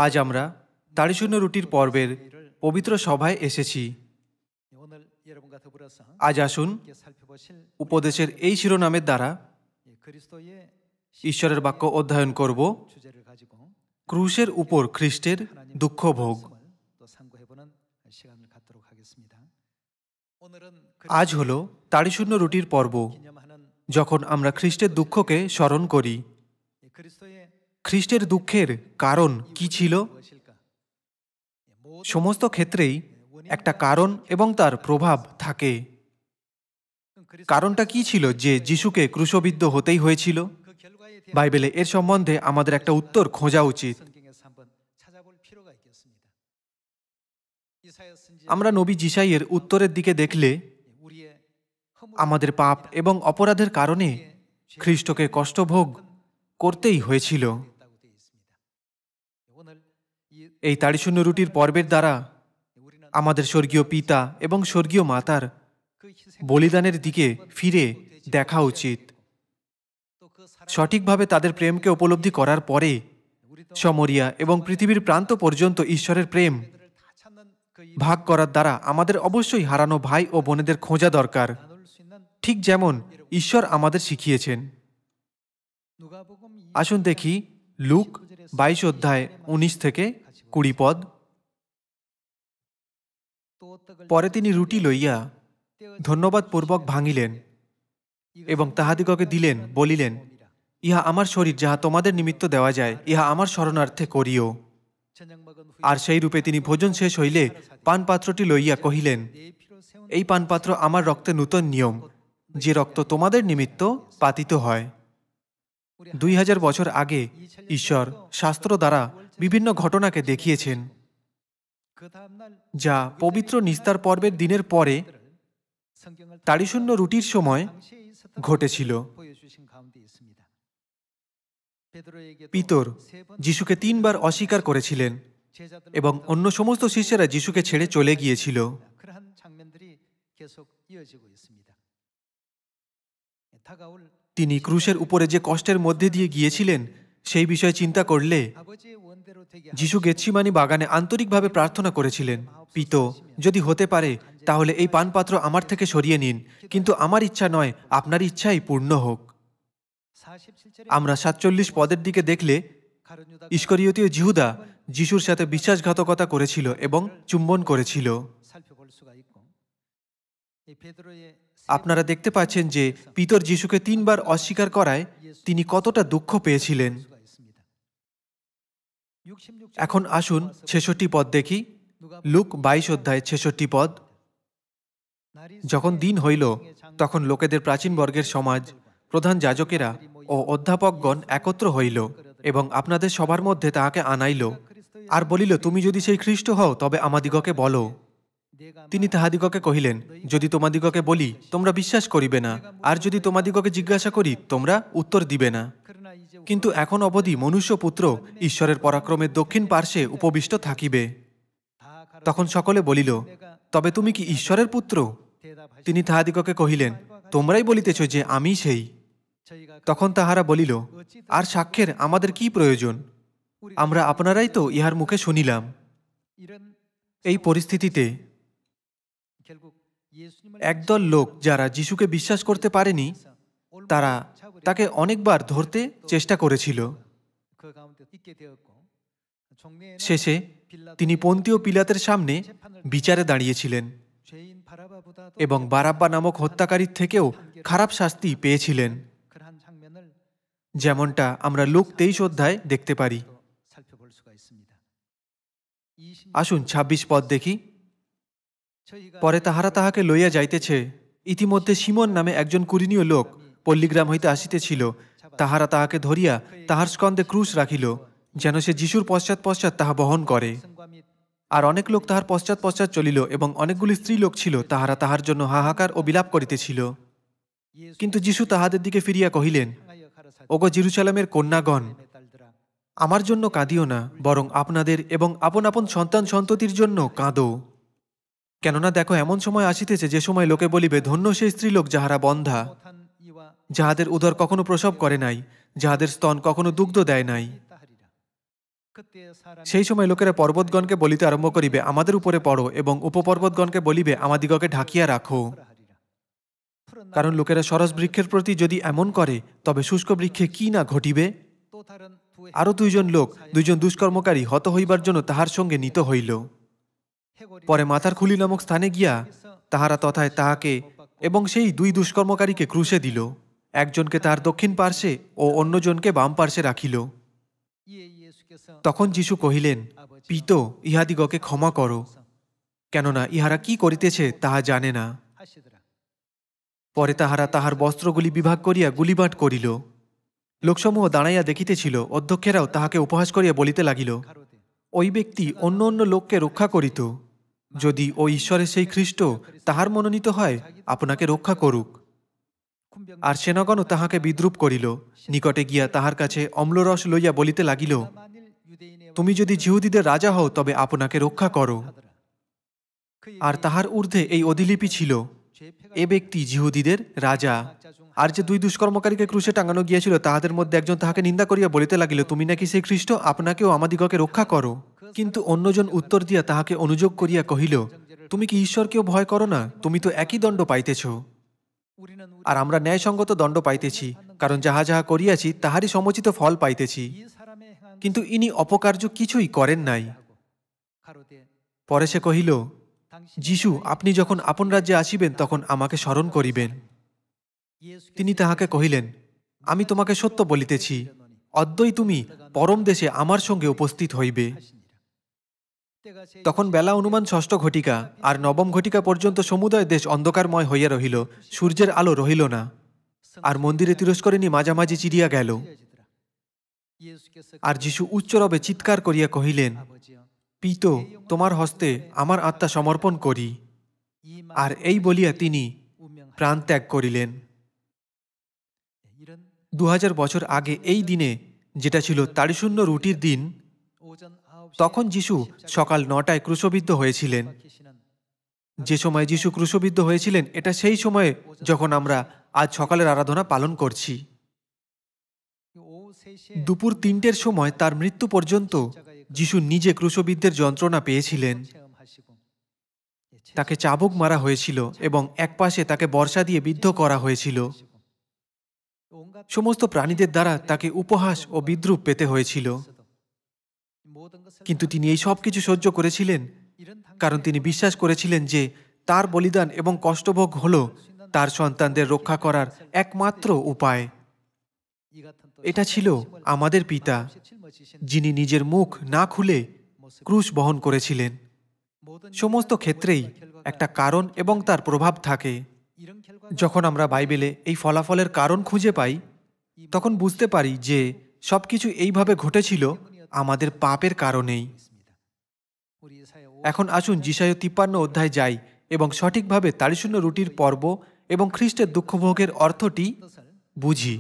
আজ আমরা দাড়িশূন্য রুটির পর্বের পবিত্র সভায় এসেছি। আজ আসুন উপদেশের এই শিরোনামের দ্বারা ঈশ্বরের বাক্য অধ্যয়ন করব, ক্রুশের উপর খ্রিস্টের দুঃখ ভোগ। আজ হল দাড়িশূন্য রুটির পর্ব, যখন আমরা খ্রিস্টের দুঃখকে স্মরণ করি। খ্রিস্টের দুঃখের কারণ কি ছিল? সমস্ত ক্ষেত্রেই একটা কারণ এবং তার প্রভাব থাকে। কারণটা কি ছিল যে যিশুকে ক্রুশবিদ্ধ হতেই হয়েছিল? বাইবেলে এর সম্বন্ধে আমাদের একটা উত্তর খোঁজা উচিত। আমরা নবী যিশাইয়ের উত্তরের দিকে দেখলে আমাদের পাপ এবং অপরাধের কারণে খ্রিস্টকে কষ্টভোগ করতেই হয়েছিল। এই দাড়িশূন্য রুটির পর্বের দ্বারা আমাদের স্বর্গীয় পিতা এবং স্বর্গীয় মাতার বলিদানের দিকে ফিরে দেখা উচিত। সঠিকভাবে তাদের প্রেমকে উপলব্ধি করার পরে সমরিয়া এবং পৃথিবীর প্রান্ত পর্যন্ত ঈশ্বরের প্রেম ভাগ করার দ্বারা আমাদের অবশ্যই হারানো ভাই ও বোনেদের খোঁজা দরকার, ঠিক যেমন ঈশ্বর আমাদের শিখিয়েছেন। আসুন দেখি লুক 22 অধ্যায় 19 থেকে 20 পদ। পরে তিনি রুটি লইয়া ধন্যবাদ পূর্বক ভাঙিলেন এবং তাহাদিগকে দিলেন, বলিলেন, ইহা আমার শরীর, যাহা তোমাদের নিমিত্ত দেওয়া যায়, ইহা আমার স্মরণার্থে করিও। আর সেই রূপে তিনি ভোজন শেষ হইলে পানপাত্রটি লইয়া কহিলেন, এই পানপাত্র আমার রক্তে নূতন নিয়ম, যে রক্ত তোমাদের নিমিত্ত পাতিত হয়। 2000 বছর আগে ঈশ্বর শাস্ত্র দ্বারা বিভিন্ন ঘটনাকে দেখিয়েছেন, যা পবিত্র নিস্তার পর্বের দিনের পরে দাড়িশূন্য রুটির সময় ঘটেছিল। পিতর যিশুকে 3 বার অস্বীকার করেছিলেন এবং অন্য সমস্ত শিষ্যরা যিশুকে ছেড়ে চলে গিয়েছিল। তিনি ক্রুশের উপরে যে কষ্টের মধ্যে দিয়ে গিয়েছিলেন সেই বিষয়ে চিন্তা করলে যিশু গেতসিমানি বাগানে আন্তরিকভাবে প্রার্থনা করেছিলেন, পিতো, যদি হতে পারে তাহলে এই পানপাত্র আমার থেকে সরিয়ে নিন, কিন্তু আমার ইচ্ছা নয়, আপনার ইচ্ছাই পূর্ণ হোক। আমরা 47 পদের দিকে দেখলে ইস্করিয়তীয় জিহুদা যিশুর সাথে বিশ্বাসঘাতকতা করেছিল এবং চুম্বন করেছিল। আপনারা দেখতে পাচ্ছেন যে পিতর যিশুকে 3 বার অস্বীকার করায় তিনি কতটা দুঃখ পেয়েছিলেন। এখন আসুন 66 পদ দেখি। লুক 22 অধ্যায় 66 পদ। যখন দিন হইল, তখন লোকেদের প্রাচীন বর্গের সমাজ, প্রধান যাজকেরা ও অধ্যাপকগণ একত্র হইল এবং আপনাদের সবার মধ্যে তাহাকে আনাইল আর বলিল, তুমি যদি সেই খ্রিস্ট হও তবে আমাদিগকে বলো। তিনি তাহাদিগকে কহিলেন, যদি তোমাদিগকে বলি তোমরা বিশ্বাস করিবে না, আর যদি তোমাদিগকে জিজ্ঞাসা করি তোমরা উত্তর দিবে না। কিন্তু এখন অবধি মনুষ্যপুত্র ঈশ্বরের পরাক্রমের দক্ষিণ পার্শ্বে উপবিষ্ট থাকিবে। তখন সকলে বলিল, তবে তুমি কি ঈশ্বরের পুত্র? তিনি তাহাদিগকে কহিলেন, তোমরাই বলিতেছ যে আমি সেই। তখন তাহারা বলিল, আর সাক্ষ্যের আমাদের কি প্রয়োজন? আমরা আপনারাই তো ইহার মুখে শুনিলাম। এই পরিস্থিতিতে একদল লোক যারা যিশুকে বিশ্বাস করতে পারেনি, তারা তাকে অনেকবার ধরতে চেষ্টা করেছিল। শেষে তিনি পন্তীয় পিলাতের সামনে বিচারে দাঁড়িয়েছিলেন এবং বারাব্বা নামক হত্যাকারীর থেকেও খারাপ শাস্তি পেয়েছিলেন, যেমনটা আমরা লুক 23 অধ্যায় দেখতে পারি। আসুন 26 পদ দেখি। পরে তাহারা তাহাকে লইয়া যাইতেছে, ইতিমধ্যে সিমন নামে একজন কুরিনীয় লোক পল্লীগ্রাম হইতে আসিতেছিল। তাহারা তাহাকে ধরিয়া তাহার স্কন্ধে ক্রুশ রাখিল, যেন সে যিশুর পশ্চাৎ পশ্চাৎ তাহা বহন করে। আর অনেক লোক তাহার পশ্চাৎ পশ্চাৎ চলিল এবং অনেকগুলি স্ত্রী লোক ছিল, তাহারা তাহার জন্য হাহাকার ও বিলাপ করিতেছিল। কিন্তু যিশু তাহাদের দিকে ফিরিয়া কহিলেন, ওগো জেরুজালেমের কন্যাগণ, আমার জন্য কাঁদিও না, বরং আপনাদের এবং আপন আপন সন্তান সন্ততির জন্য কাঁদো। কেননা দেখো, এমন সময় আসিতেছে যে সময় লোকে বলিবে, ধন্য সেই স্ত্রীলোক যাহারা বন্ধা, যাহাদের উদর কখনো প্রসব করে নাই, যাহাদের স্তন কখনো দুগ্ধ দেয় নাই। সেই সময় লোকেরা পর্বতগণকে বলিতে আরম্ভ করিবে, আমাদের উপরে পড়ো, এবং উপপর্বতগণকে বলিবে, আমাদিগকে ঢাকিয়া রাখো। কারণ লোকেরা সরস বৃক্ষের প্রতি যদি এমন করে, তবে শুষ্ক বৃক্ষে কি না ঘটিবে। আরো দুইজন দুষ্কর্মকারী হত হইবার জন্য তাহার সঙ্গে নীত হইল। পরে মাথার খুলি নামক স্থানে গিয়া তাহারা তথায় তাহাকে এবং সেই দুই দুষ্কর্মকারীকে ক্রুশে দিল, একজনকে তাহার দক্ষিণ পার্শ্বে ও অন্যজনকে বাম পার্শ্বে রাখিল। তখন যীশু কহিলেন, পিত, ইহাদিগকে ক্ষমা করো, কেননা ইহারা কি করিতেছে তাহা জানে না। পরে তাহারা তাহার বস্ত্রগুলি বিভাগ করিয়া গুলিবাট করিল। লোকসমূহ দাঁড়াইয়া দেখিতেছিল। অধ্যক্ষেরাও তাহাকে উপহাস করিয়া বলিতে লাগিল, ওই ব্যক্তি অন্য অন্য লোককে রক্ষা করিত, যদি ও ঈশ্বরের সেই খ্রিস্ট তাহার মনোনীত হয়, আপনাকে রক্ষা করুক। আর সেনাগণও তাহাকে বিদ্রুপ করিল। নিকটে গিয়া তাহার কাছে অম্লরস লইয়া বলিতে লাগিল, তুমি যদি জিহুদীদের রাজা হও, তবে আপনাকে রক্ষা করো। আর তাহার ঊর্ধ্বে এই অধিলিপি ছিল, এ ব্যক্তি জিহুদীদের রাজা। আর যে দুই দুষ্কর্মকারীকে ক্রুশে টাঙানো গিয়েছিল, তাহাদের মধ্যে একজন তাহাকে নিন্দা করিয়া বলিতে লাগিল, তুমি নাকি সেই খ্রিস্ট, আপনাকেও আমাদিগকে রক্ষা করো। কিন্তু অন্যজন উত্তর দিয়া তাহাকে অনুযোগ করিয়া কহিল, তুমি কি ঈশ্বরকেও ভয় করো না? তুমি তো একই দণ্ড পাইতেছ, আর আমরা ন্যায়সঙ্গত দণ্ড পাইতেছি, কারণ যাহা যাহা করিয়াছি তাহারই সমুচিত ফল পাইতেছি। কিন্তু ইনি অপকার্য কিছুই করেন নাই। পরে সে কহিল, যীশু, আপনি যখন আপন রাজ্যে আসিবেন, তখন আমাকে স্মরণ করিবেন। তিনি তাহাকে কহিলেন, আমি তোমাকে সত্য বলিতেছি, অদ্যই তুমি পরম দেশে আমার সঙ্গে উপস্থিত হইবে। তখন বেলা অনুমান ৬ষ্ঠ ঘটিকা, আর ৯ম ঘটিকা পর্যন্ত সমুদয় দেশ অন্ধকারময় হইয়া রহিল, সূর্যের আলো রহিল না, আর মন্দিরে তিরস্করিণী মাঝামাঝি চিরিয়া গেল। আর যীশু উচ্চরবে চিৎকার করিয়া কহিলেন, পিত, তোমার হস্তে আমার আত্মা সমর্পণ করি। আর এই বলিয়া তিনি প্রাণ ত্যাগ করিলেন। ২০০০ বছর আগে এই দিনে, যেটা ছিল তাড়িশূন্য রুটির দিন, তখন যীশু সকাল ৯টায় ক্রুশবিদ্ধ হয়েছিলেন। যে সময় যীশু ক্রুশবিদ্ধ হয়েছিলেন, এটা সেই সময়ে যখন আমরা আজ সকালের আরাধনা পালন করছি। দুপুর ৩টের সময় তার মৃত্যু পর্যন্ত যীশু নিজে ক্রুশবিদ্ধের যন্ত্রণা পেয়েছিলেন। তাকে চাবুক মারা হয়েছিল এবং একপাশে তাকে বর্ষা দিয়ে বিদ্ধ করা হয়েছিল। সমস্ত প্রাণীদের দ্বারা তাকে উপহাস ও বিদ্রূপ পেতে হয়েছিল। কিন্তু তিনি এই সব কিছু সহ্য করেছিলেন, কারণ তিনি বিশ্বাস করেছিলেন যে তার বলিদান এবং কষ্টভোগ হল তার সন্তানদের রক্ষা করার একমাত্র উপায়। এটা ছিল আমাদের পিতা, যিনি নিজের মুখ না খুলে ক্রুশ বহন করেছিলেন। সমস্ত ক্ষেত্রেই একটা কারণ এবং তার প্রভাব থাকে। যখন আমরা বাইবেলে এই ফলাফলের কারণ খুঁজে পাই, তখন বুঝতে পারি যে সবকিছু এইভাবে ঘটেছিল আমাদের পাপের কারণেই। এখন আসুন যিশায়া ৫৩ অধ্যায় যাই এবং সঠিকভাবে তাড়িশূন্য রুটির পর্ব এবং খ্রিস্টের দুঃখভোগের অর্থটি বুঝি।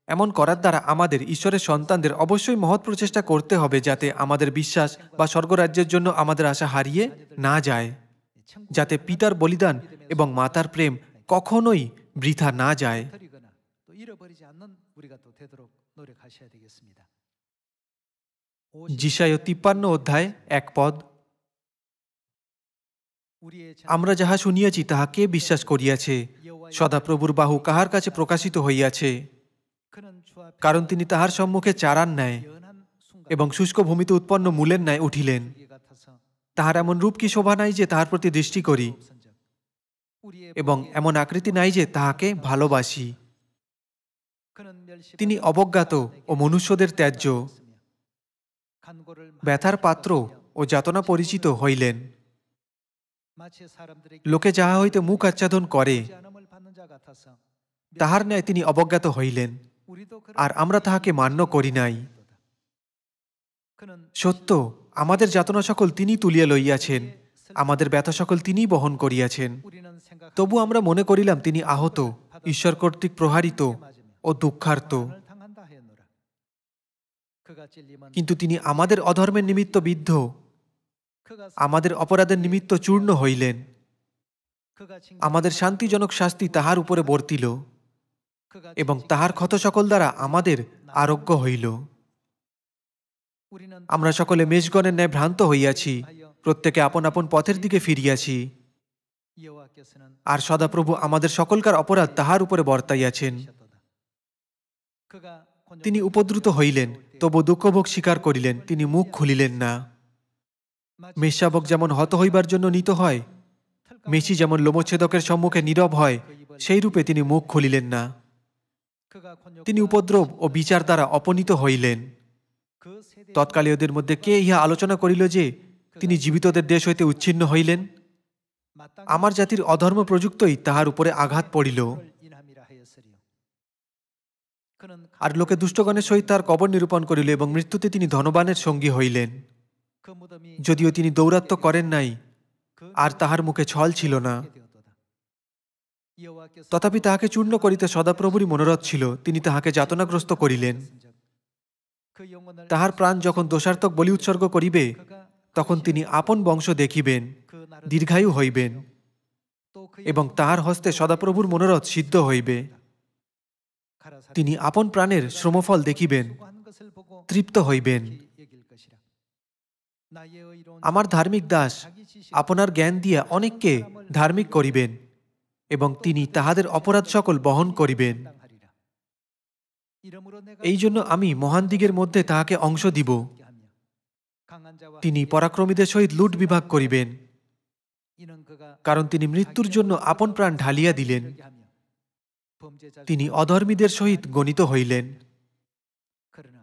এমন করার দ্বারা আমাদের ঈশ্বরের সন্তানদের অবশ্যই মহৎ প্রচেষ্টা করতে হবে, যাতে আমাদের বিশ্বাস বা স্বর্গরাজ্যের জন্য আমাদের আশা হারিয়ে না যায়, যাতে পিতার বলিদান এবং মাতার প্রেম কখনোই বৃথা না যায়। যিশায়া ৫৩ অধ্যায় ১ পদ, আমরা যাহা শুনিয়াছি তাহা কে বিশ্বাস করিয়াছে? সদাপ্রভুর বাহু কাহার কাছে প্রকাশিত হইয়াছে? কারণ তিনি তাহার সম্মুখে চারার ন্যায় এবং শুষ্ক ভূমিতে উৎপন্ন মূলের ন্যায় উঠিলেন। তাহার এমন রূপ কি শোভা নাই যে তাহার প্রতি দৃষ্টি করি, এবং এমন আকৃতি নাই যে তাহাকে ভালোবাসি। তিনি অবজ্ঞাত ও মনুষ্যদের ত্যায্য, ব্যথার পাত্র ও যাতনা পরিচিত হইলেন। লোকে যাহা হইতে মুখ আচ্ছাদন করে, তাহার ন্যায় তিনি অবজ্ঞাত হইলেন, আর আমরা তাহাকে মান্য করি নাই। সত্য, আমাদের যাতনা সকল তিনি তুলিয়া লইয়াছেন, আমাদের ব্যথা সকল তিনিই বহন করিয়াছেন। তবু আমরা মনে করিলাম তিনি আহত, ঈশ্বর কর্তৃক প্রহারিত ও দুঃখার্ত। কিন্তু তিনি আমাদের অধর্মের নিমিত্ত বিদ্ধ, আমাদের অপরাধের নিমিত্ত চূর্ণ হইলেন। আমাদের শান্তিজনক শাস্তি তাহার উপরে বর্তিল, এবং তাহার ক্ষত সকল দ্বারা আমাদের আরোগ্য হইল। আমরা সকলে মেষগণের ন্যায় ভ্রান্ত হইয়াছি, প্রত্যেকে আপন আপন পথের দিকে ফিরিয়াছি, আর সদাপ্রভু আমাদের সকলকার অপরাধ তাহার উপরে বর্তাইয়াছেন। তিনি উপদ্রুত হইলেন, তবু দুঃখভোগ স্বীকার করিলেন, তিনি মুখ খুলিলেন না। মেষশাবক যেমন হত হইবার জন্য নীত হয়, মেষি যেমন লোমচ্ছেদকের সম্মুখে নীরব হয়, সেই রূপে তিনি মুখ খুলিলেন না। তিনি উপদ্রব ও বিচার দ্বারা অপনীত হইলেন। তৎকালীয়দের মধ্যে কে ইহা আলোচনা করিল যে তিনি জীবিতদের দেশ হইতে উচ্ছিন্ন হইলেন? আমার জাতির অধর্ম প্রযুক্তই তাহার উপরে আঘাত পড়িল। আর লোকে দুষ্টগণের সহিত তার কবর নিরূপণ করিল এবং মৃত্যুতে তিনি ধনবানের সঙ্গী হইলেন। যদিও তিনি দৌরাত্ম্য করেন নাই, আর তাহার মুখে ছল ছিল না, তথাপি তাহাকে চূর্ণ করিতে সদাপ্রভুরই মনোরথ ছিল। তিনি তাহাকে যাতনাগ্রস্ত করিলেন। তাহার প্রাণ যখন দোষার্থক বলি উৎসর্গ করিবে, তখন তিনি আপন বংশ দেখিবেন, দীর্ঘায়ু হইবেন, এবং তাহার হস্তে সদাপ্রভুর মনোরথ সিদ্ধ হইবে। তিনি আপন প্রাণের শ্রমফল দেখিবেন, তৃপ্ত হইবেন। আমার ধার্মিক দাস আপনার জ্ঞান দিয়া অনেককে ধার্মিক করিবেন, এবং তিনি তাহাদের অপরাধ সকল বহন করিবেন। এই জন্য আমি মহান দিগের মধ্যে তাহাকে অংশ দিব। তিনি পরাক্রমীদের সহিত লুট বিভাগ করিবেন, কারণ তিনি মৃত্যুর জন্য আপন প্রাণ ঢালিয়া দিলেন। তিনি অধর্মীদের সহিত গণিত হইলেন,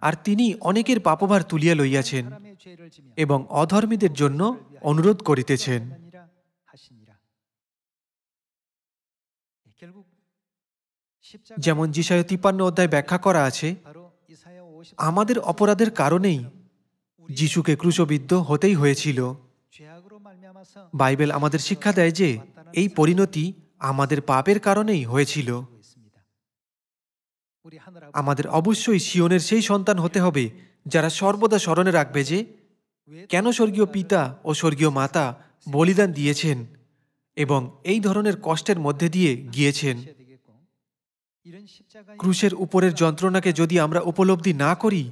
আর তিনি অনেকের পাপভার তুলিয়া লইয়াছেন এবং অধর্মীদের জন্য অনুরোধ করিতেছেন। যেমন যিশায়া 53 অধ্যায় ব্যাখ্যা করা আছে, আমাদের অপরাধের কারণেই যিশুকে ক্রুশবিদ্ধ হতেই হয়েছিল। বাইবেল আমাদের শিক্ষা দেয় যে এই পরিণতি আমাদের পাপের কারণেই হয়েছিল। আমাদের অবশ্যই সিওনের সেই সন্তান হতে হবে যারা সর্বদা স্মরণে রাখবে যে কেন স্বর্গীয় পিতা ও স্বর্গীয় মাতা বলিদান দিয়েছেন এবং এই ধরনের কষ্টের মধ্যে দিয়ে গিয়েছেন। ক্রুশের উপরের যন্ত্রণাকে যদি আমরা উপলব্ধি না করি,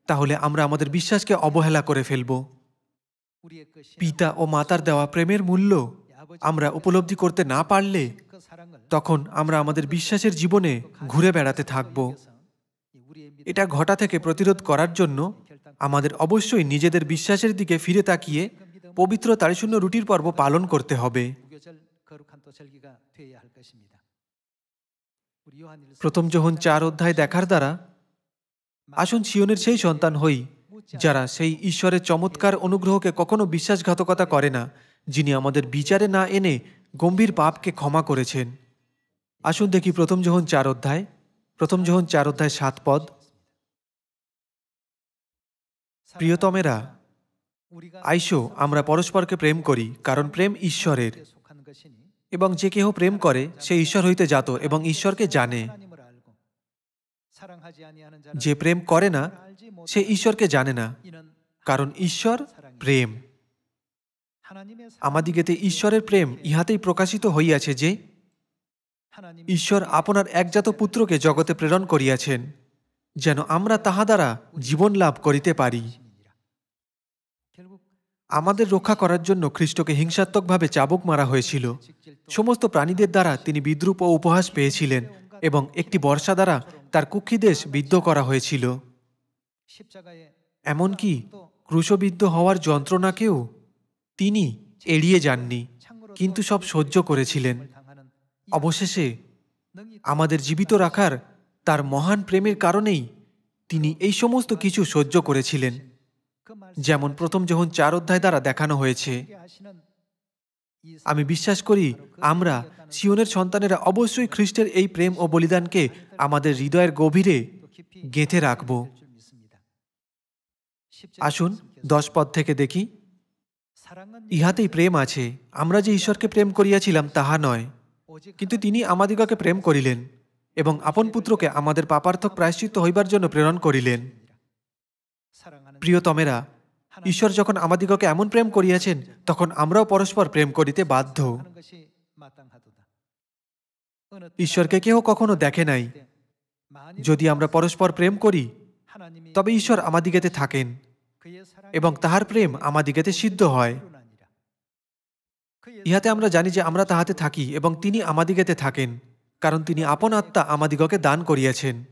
তাহলে আমরা আমাদের বিশ্বাসকে অবহেলা করে ফেলব। পিতা ও মাতার দেওয়া প্রেমের মূল্য আমরা উপলব্ধি করতে না পারলে, তখন আমরা আমাদের বিশ্বাসের জীবনে ঘুরে বেড়াতে থাকব। এটা ঘটা থেকে প্রতিরোধ করার জন্য আমাদের অবশ্যই নিজেদের বিশ্বাসের দিকে ফিরে তাকিয়ে পবিত্র তারিশূন্য রুটির পর্ব পালন করতে হবে। প্রথম যোহন 4 অধ্যায় দেখার দ্বারা আসুন সিওনের সেই সন্তান হই যারা সেই ঈশ্বরের চমৎকার অনুগ্রহকে কখনো বিশ্বাসঘাতকতা করে না, যিনি আমাদের বিচারে না এনে গম্ভীর পাপকে ক্ষমা করেছেন। আসুন দেখি প্রথম যোহন 4 অধ্যায় 7 পদ। প্রিয়তমেরা, আইসো আমরা পরস্পরকে প্রেম করি, কারণ প্রেম ঈশ্বরের, এবং যে কেহ প্রেম করে সে ঈশ্বর হইতে জাত এবং ঈশ্বরকে জানে। যে প্রেম করে না সে ঈশ্বরকে জানে না, কারণ ঈশ্বর প্রেম। আমাদিগেতে ঈশ্বরের প্রেম ইহাতেই প্রকাশিত হইয়াছে যে ঈশ্বর আপনার একজাত পুত্রকে জগতে প্রেরণ করিয়াছেন, যেন আমরা তাহা দ্বারা জীবন লাভ করিতে পারি। আমাদের রক্ষা করার জন্য খ্রিস্টকে হিংসাত্মকভাবে চাবুক মারা হয়েছিল। সমস্ত প্রাণীদের দ্বারা তিনি বিদ্রূপ ও উপহাস পেয়েছিলেন, এবং একটি বর্ষা দ্বারা তার কুক্ষিদেশ বিদ্ধ করা হয়েছিল। এমনকি ক্রুশবিদ্ধ হওয়ার যন্ত্রণাকেও তিনি এড়িয়ে যাননি, কিন্তু সব সহ্য করেছিলেন। অবশেষে আমাদের জীবিত রাখার তার মহান প্রেমের কারণেই তিনি এই সমস্ত কিছু সহ্য করেছিলেন, যেমন প্রথম যোহন 4 অধ্যায় দ্বারা দেখানো হয়েছে। আমি বিশ্বাস করি আমরা সিওনের সন্তানেরা অবশ্যই খ্রিস্টের এই প্রেম ও বলিদানকে আমাদের হৃদয়ের গভীরে গেঁথে রাখব। আসুন 10 পদ থেকে দেখি। ইহাতেই প্রেম আছে, আমরা যে ঈশ্বরকে প্রেম করিয়াছিলাম তাহা নয়, কিন্তু তিনি আমাদিগকে প্রেম করিলেন এবং আপন পুত্রকে আমাদের পাপার্থক প্রায়শ্চিত্ত হইবার জন্য প্রেরণ করিলেন। প্রিয়তমেরা, ঈশ্বর যখন আমাদিগকে এমন প্রেম করিয়াছেন, তখন আমরাও পরস্পর প্রেম করিতে বাধ্য। ঈশ্বরকে কেহ কখনো দেখে নাই, যদি আমরা পরস্পর প্রেম করি তবে ঈশ্বর আমাদিগেতে থাকেন এবং তাহার প্রেম আমাদিগেতে সিদ্ধ হয়। ইহাতে আমরা জানি যে আমরা তাহাতে থাকি এবং তিনি আমাদিগেতে থাকেন, কারণ তিনি আপন আত্মা আমাদিগকে দান করিয়াছেন।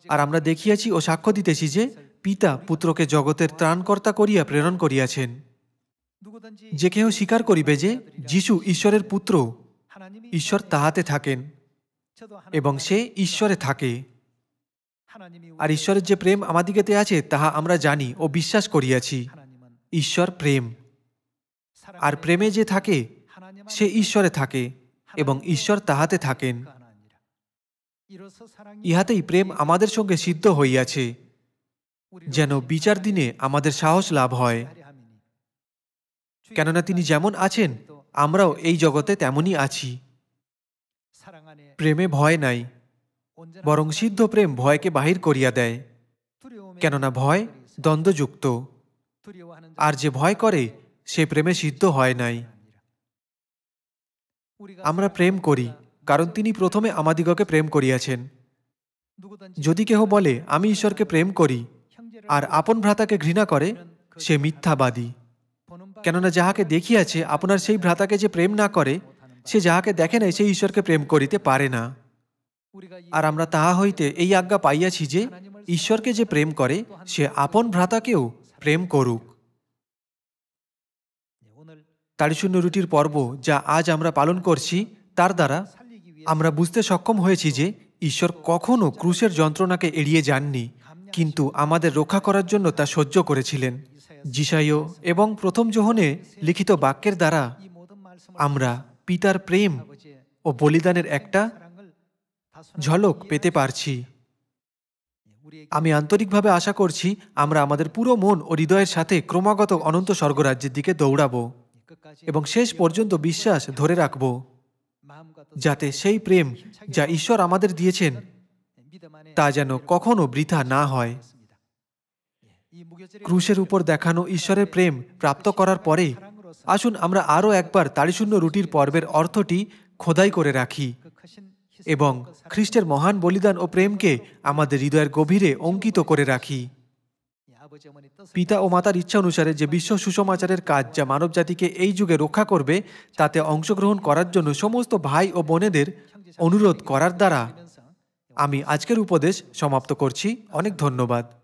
আর আমরা দেখিয়াছি ও সাক্ষ্য দিতেছি যে পিতা পুত্রকে জগতের ত্রাণকর্তা করিয়া প্রেরণ করিয়াছেন। যে কেহ স্বীকার করিবে যে যীশু ঈশ্বরের পুত্র, ঈশ্বর তাহাতে থাকেন এবং সে ঈশ্বরে থাকে। আর ঈশ্বরের যে প্রেম আমাদিগেতে আছে তাহা আমরা জানি ও বিশ্বাস করিয়াছি। ঈশ্বর প্রেম, আর প্রেমে যে থাকে সে ঈশ্বরে থাকে এবং ঈশ্বর তাহাতে থাকেন। ইহাতেই প্রেম আমাদের সঙ্গে সিদ্ধ হইয়াছে, যেন বিচার দিনে আমাদের সাহস লাভ হয়। কেননা তিনি যেমন আছেন আমরাও এই জগতে তেমনই আছি। প্রেমে ভয় নাই, বরং সিদ্ধ প্রেম ভয়কে বাহির করিয়া দেয়। কেননা ভয় দ্বন্দ্বযুক্ত, আর যে ভয় করে সে প্রেমে সিদ্ধ হয় নাই। আমরা প্রেম করি কারণ তিনি প্রথমে আমাদিগকে প্রেম করিয়াছেন। যদি কেহ বলে আমি ঈশ্বরকে প্রেম করি আর আপন ভ্রাতাকে ঘৃণা করে, সে মিথ্যাবাদী। কেননা যাহাকে দেখিয়াছে আপনার সেই ভ্রাতাকে যে প্রেম না করে, সে যাহাকে দেখে নাই সেই ঈশ্বরকে প্রেম করিতে পারে না। আর আমরা তাহা হইতে এই আজ্ঞা পাইয়াছি যে ঈশ্বরকে যে প্রেম করে সে আপন ভ্রাতাকেও প্রেম করুক। তাড়িশূন্য রুটির পর্ব যা আজ আমরা পালন করছি, তার দ্বারা আমরা বুঝতে সক্ষম হয়েছি যে ঈশ্বর কখনো ক্রুশের যন্ত্রণাকে এড়িয়ে যাননি, কিন্তু আমাদের রক্ষা করার জন্য তা সহ্য করেছিলেন। যিশায় এবং প্রথম যোহনে লিখিত বাক্যের দ্বারা আমরা পিতার প্রেম ও বলিদানের একটা ঝলক পেতে পারছি। আমি আন্তরিকভাবে আশা করছি আমরা আমাদের পুরো মন ও হৃদয়ের সাথে ক্রমাগত অনন্ত স্বর্গরাজ্যের দিকে দৌড়াবো এবং শেষ পর্যন্ত বিশ্বাস ধরে রাখব, যাতে সেই প্রেম যা ঈশ্বর আমাদের দিয়েছেন তা যেন কখনো বৃথা না হয়। ক্রুশের উপর দেখানো ঈশ্বরের প্রেম প্রাপ্ত করার পরে আসুন আমরা আরও একবার তাড়িশূন্য রুটির পর্বের অর্থটি খোদাই করে রাখি এবং খ্রিস্টের মহান বলিদান ও প্রেমকে আমাদের হৃদয়ের গভীরে অঙ্কিত করে রাখি। পিতা ও মাতার ইচ্ছা অনুসারে যে বিশ্ব সুসমাচারের কাজ যা মানবজাতিকে এই যুগে রক্ষা করবে, তাতে অংশগ্রহণ করার জন্য সমস্ত ভাই ও বোনেদের অনুরোধ করার দ্বারা আমি আজকের উপদেশ সমাপ্ত করছি। অনেক ধন্যবাদ।